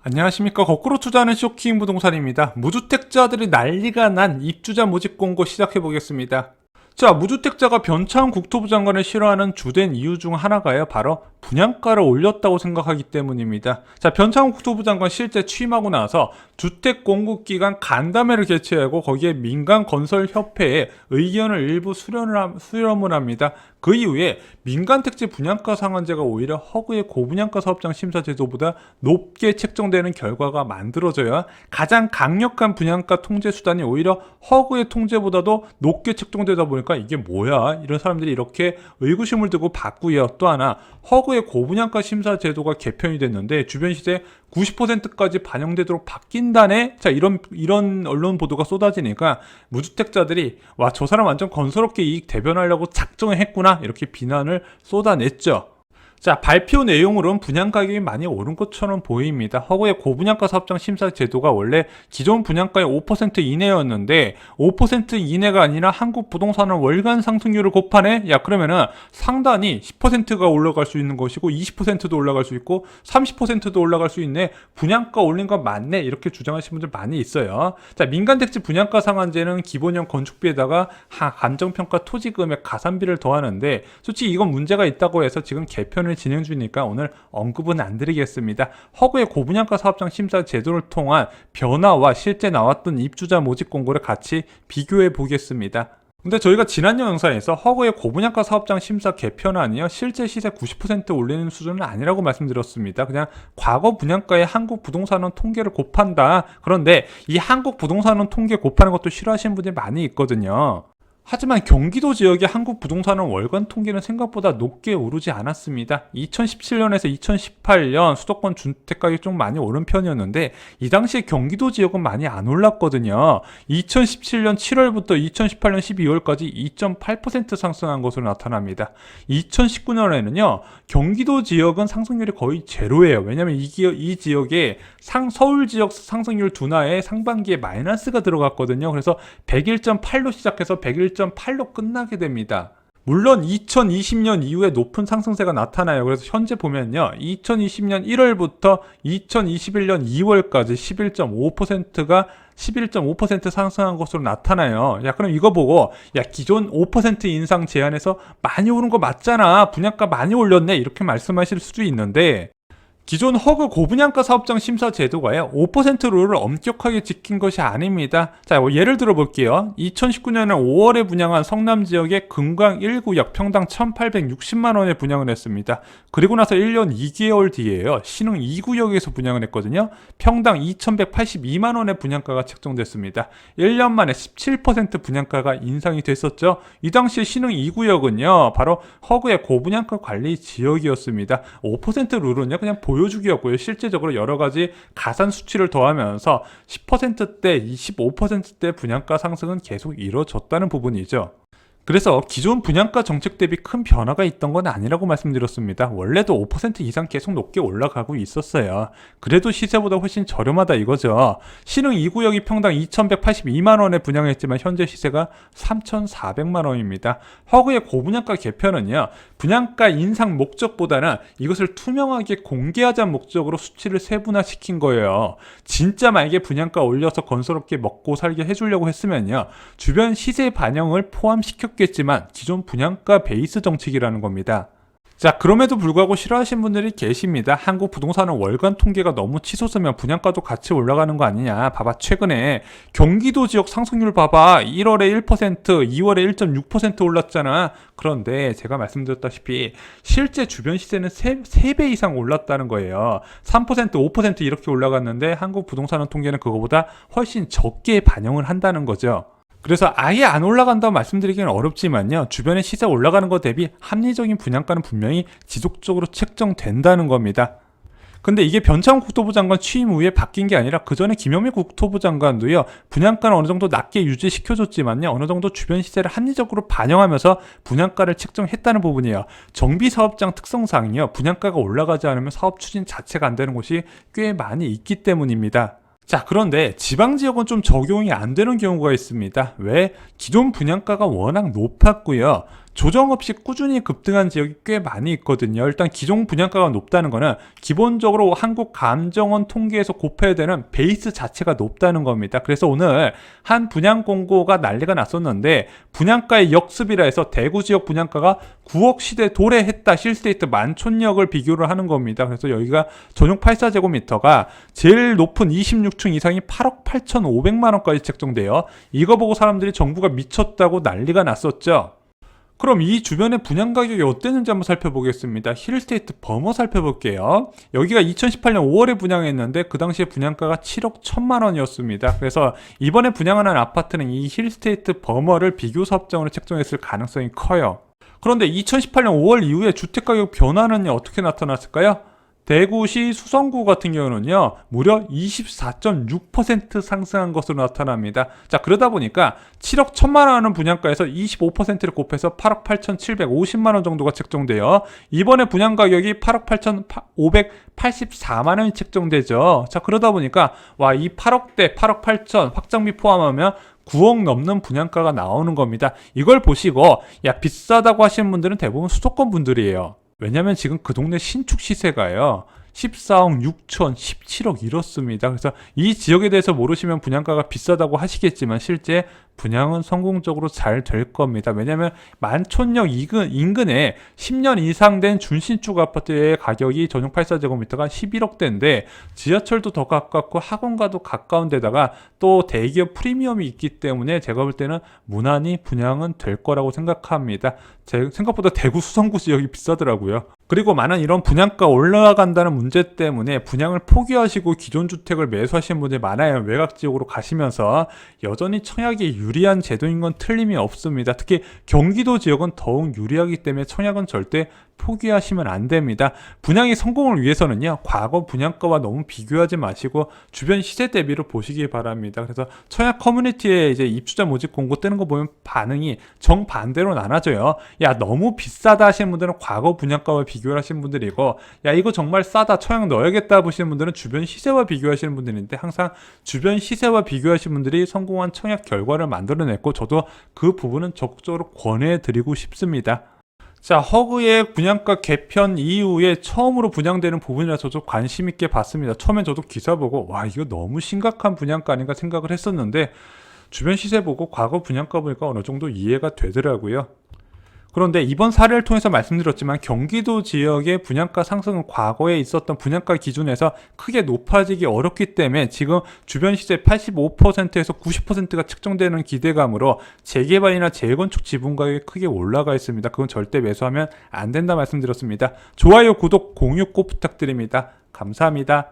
안녕하십니까. 거꾸로 투자하는 쇼킹 부동산입니다. 무주택자들이 난리가 난 입주자 모집 공고 시작해보겠습니다. 자, 무주택자가 변창훈 국토부 장관을 싫어하는 주된 이유 중 하나가요, 바로 분양가를 올렸다고 생각하기 때문입니다. 자, 변창훈 국토부 장관 실제 취임하고 나서 주택 공급 기간 간담회를 개최하고 거기에 민간 건설 협회에 의견을 일부 수렴을 합니다. 그 이후에 민간 택지 분양가 상한제가 오히려 허그의 고분양가 사업장 심사 제도보다 높게 책정되는 결과가 만들어져야 가장 강력한 분양가 통제 수단이 오히려 허그의 통제보다도 높게 책정되다 보니까 이게 뭐야? 이런 사람들이 이렇게 의구심을 두고 봤고요. 또 하나, 허그의 고분양가 심사 제도가 개편이 됐는데 주변 시세 90%까지 반영되도록 바뀐다네? 자, 이런 언론 보도가 쏟아지니까 무주택자들이 와, 저 사람 완전 건설업계 이익 대변하려고 작정을 했구나, 이렇게 비난을 쏟아냈죠. 자, 발표 내용으로는 분양 가격이 많이 오른 것처럼 보입니다. 허그의 고분양가 사업장 심사 제도가 원래 기존 분양가의 5% 이내였는데 5% 이내가 아니라 한국 부동산은 월간 상승률을 곱하네? 야, 그러면은 상단이 10%가 올라갈 수 있는 것이고 20%도 올라갈 수 있고 30%도 올라갈 수 있네. 분양가 올린 건 맞네. 이렇게 주장하시는 분들 많이 있어요. 자, 민간택지 분양가 상한제는 기본형 건축비에다가 감정평가 토지금액 가산비를 더하는데 솔직히 이건 문제가 있다고 해서 지금 개편을 진행 중이니까 오늘 언급은 안 드리겠습니다. 허그의 고분양가 사업장 심사 제도를 통한 변화와 실제 나왔던 입주자 모집 공고를 같이 비교해 보겠습니다. 근데 저희가 지난 영상에서 허그의 고분양가 사업장 심사 개편안이요, 실제 시세 90% 올리는 수준은 아니라고 말씀드렸습니다. 그냥 과거 분양가의 한국 부동산원 통계를 곱한다. 그런데 이 한국 부동산원 통계 곱하는 것도 싫어하시는 분들이 많이 있거든요. 하지만 경기도 지역의 한국 부동산은 월간 통계는 생각보다 높게 오르지 않았습니다. 2017년에서 2018년 수도권 주택가격이 좀 많이 오른 편이었는데 이 당시에 경기도 지역은 많이 안 올랐거든요. 2017년 7월부터 2018년 12월까지 2.8% 상승한 것으로 나타납니다. 2019년에는요, 경기도 지역은 상승률이 거의 제로예요. 왜냐하면 이 지역에 서울 지역 상승률 둔화에 상반기에 마이너스가 들어갔거든요. 그래서 101.8로 시작해서 101.8로 끝나게 됩니다. 물론 2020년 이후에 높은 상승세가 나타나요. 그래서 현재 보면요, 2020년 1월부터 2021년 2월까지 11.5%가 11.5% 상승한 것으로 나타나요. 야, 그럼 이거 보고 야, 기존 5% 인상 제한에서 많이 오른 거 맞잖아, 분양가 많이 올렸네, 이렇게 말씀하실 수도 있는데 기존 허그 고분양가 사업장 심사 제도가요, 5% 룰을 엄격하게 지킨 것이 아닙니다. 자, 예를 들어 볼게요. 2019년에 5월에 분양한 성남 지역의 금강 1구역 평당 1,860만 원에 분양을 했습니다. 그리고 나서 1년 2개월 뒤에요, 신흥 2구역에서 분양을 했거든요. 평당 2,182만 원의 분양가가 책정됐습니다. 1년 만에 17% 분양가가 인상이 됐었죠. 이 당시에 신흥 2구역은요, 바로 허그의 고분양가 관리 지역이었습니다. 5% 룰은요, 그냥 보여주기였고요. 실제적으로 여러 가지 가산 수치를 더하면서 10%대, 25%대 분양가 상승은 계속 이루어졌다는 부분이죠. 그래서 기존 분양가 정책 대비 큰 변화가 있던 건 아니라고 말씀드렸습니다. 원래도 5% 이상 계속 높게 올라가고 있었어요. 그래도 시세보다 훨씬 저렴하다 이거죠. 신흥 2구역이 평당 2,182만 원에 분양했지만 현재 시세가 3,400만 원입니다. 허그의 고분양가 개편은요, 분양가 인상 목적보다는 이것을 투명하게 공개하자는 목적으로 수치를 세분화시킨 거예요. 진짜 만약에 분양가 올려서 건설업계 먹고 살게 해주려고 했으면요, 주변 시세 반영을 포함시켰겠지만 기존 분양가 베이스 정책이라는 겁니다. 자, 그럼에도 불구하고 싫어하시는 분들이 계십니다. 한국 부동산은 월간 통계가 너무 치솟으면 분양가도 같이 올라가는 거 아니냐. 봐봐, 최근에 경기도 지역 상승률 봐봐. 1월에 1%, 2월에 1.6% 올랐잖아. 그런데 제가 말씀드렸다시피 실제 주변 시세는 3배 이상 올랐다는 거예요. 3%, 5% 이렇게 올라갔는데 한국 부동산 통계는 그거보다 훨씬 적게 반영을 한다는 거죠. 그래서 아예 안 올라간다고 말씀드리기는 어렵지만요, 주변에 시세 올라가는 것 대비 합리적인 분양가는 분명히 지속적으로 책정된다는 겁니다. 근데 이게 변창훈 국토부 장관 취임 후에 바뀐 게 아니라 그 전에 김영민 국토부 장관도요, 분양가는 어느 정도 낮게 유지시켜줬지만요, 어느 정도 주변 시세를 합리적으로 반영하면서 분양가를 책정했다는 부분이에요. 정비사업장 특성상이요, 분양가가 올라가지 않으면 사업 추진 자체가 안 되는 곳이 꽤 많이 있기 때문입니다. 자, 그런데 지방지역은 좀 적용이 안 되는 경우가 있습니다. 왜? 기존 분양가가 워낙 높았고요. 조정 없이 꾸준히 급등한 지역이 꽤 많이 있거든요. 일단 기존 분양가가 높다는 거는 기본적으로 한국감정원 통계에서 곱해야 되는 베이스 자체가 높다는 겁니다. 그래서 오늘 한 분양 공고가 난리가 났었는데 분양가의 역습이라 해서 대구 지역 분양가가 9억 시대 도래했다. 실스테이트 만촌역을 비교를 하는 겁니다. 그래서 여기가 전용 84제곱미터가 제일 높은 26층 이상이 8억 8,500만 원까지 책정돼요. 이거 보고 사람들이 정부가 미쳤다고 난리가 났었죠. 그럼 이 주변의 분양 가격이 어땠는지 한번 살펴보겠습니다. 힐스테이트 버머 살펴볼게요. 여기가 2018년 5월에 분양했는데 그 당시에 분양가가 7억 1천만 원이었습니다. 그래서 이번에 분양하는 아파트는 이 힐스테이트 버머를 비교사업장으로 책정했을 가능성이 커요. 그런데 2018년 5월 이후에 주택가격 변화는 어떻게 나타났을까요? 대구시 수성구 같은 경우는요, 무려 24.6% 상승한 것으로 나타납니다. 자, 그러다 보니까 7억 1천만 원은 분양가에서 25%를 곱해서 8억 8,750만 원 정도가 책정돼요. 이번에 분양 가격이 8억 8,584만 원이 책정되죠. 자, 그러다 보니까 와, 이 8억대, 8억 8천 확장비 포함하면 9억 넘는 분양가가 나오는 겁니다. 이걸 보시고 야, 비싸다고 하시는 분들은 대부분 수도권 분들이에요. 왜냐면 지금 그 동네 신축 시세가요 14억 6천 17억 이렇습니다. 그래서 이 지역에 대해서 모르시면 분양가가 비싸다고 하시겠지만 실제 분양은 성공적으로 잘 될 겁니다. 왜냐면 만촌역 인근에 10년 이상 된 준신축 아파트의 가격이 전용 84제곱미터가 11억대인데 지하철도 더 가깝고 학원과도 가까운 데다가 또 대기업 프리미엄이 있기 때문에 제가 볼 때는 무난히 분양은 될 거라고 생각합니다. 생각보다 대구 수성구 지역이 비싸더라고요. 그리고 많은 이런 분양가 올라간다는 문제 때문에 분양을 포기하시고 기존 주택을 매수하시는 분들이 많아요. 외곽 지역으로 가시면서 여전히 청약이 유리한 제도인 건 틀림이 없습니다. 특히 경기도 지역은 더욱 유리하기 때문에 청약은 절대 포기하시면 안 됩니다. 분양이 성공을 위해서는요, 과거 분양가와 너무 비교하지 마시고 주변 시세 대비를 보시기 바랍니다. 그래서 청약 커뮤니티에 이제 입주자 모집 공고 뜨는 거 보면 반응이 정반대로 나눠져요. 야, 너무 비싸다 하시는 분들은 과거 분양가와 비교를 하시는 분들이고, 야, 이거 정말 싸다 청약 넣어야겠다 보시는 분들은 주변 시세와 비교하시는 분들인데, 항상 주변 시세와 비교하시는 분들이 성공한 청약 결과를 만들어냈고, 저도 그 부분은 적극적으로 권해드리고 싶습니다. 자, 허그의 분양가 개편 이후에 처음으로 분양되는 부분이라서 좀 관심 있게 봤습니다. 처음엔 저도 기사 보고 와, 이거 너무 심각한 분양가 아닌가 생각을 했었는데 주변 시세 보고 과거 분양가 보니까 어느 정도 이해가 되더라고요. 그런데 이번 사례를 통해서 말씀드렸지만 경기도 지역의 분양가 상승은 과거에 있었던 분양가 기준에서 크게 높아지기 어렵기 때문에 지금 주변 시세 85%에서 90%가 측정되는 기대감으로 재개발이나 재건축 지분 가격이 크게 올라가 있습니다. 그건 절대 매수하면 안 된다 말씀드렸습니다. 좋아요, 구독, 공유 꼭 부탁드립니다. 감사합니다.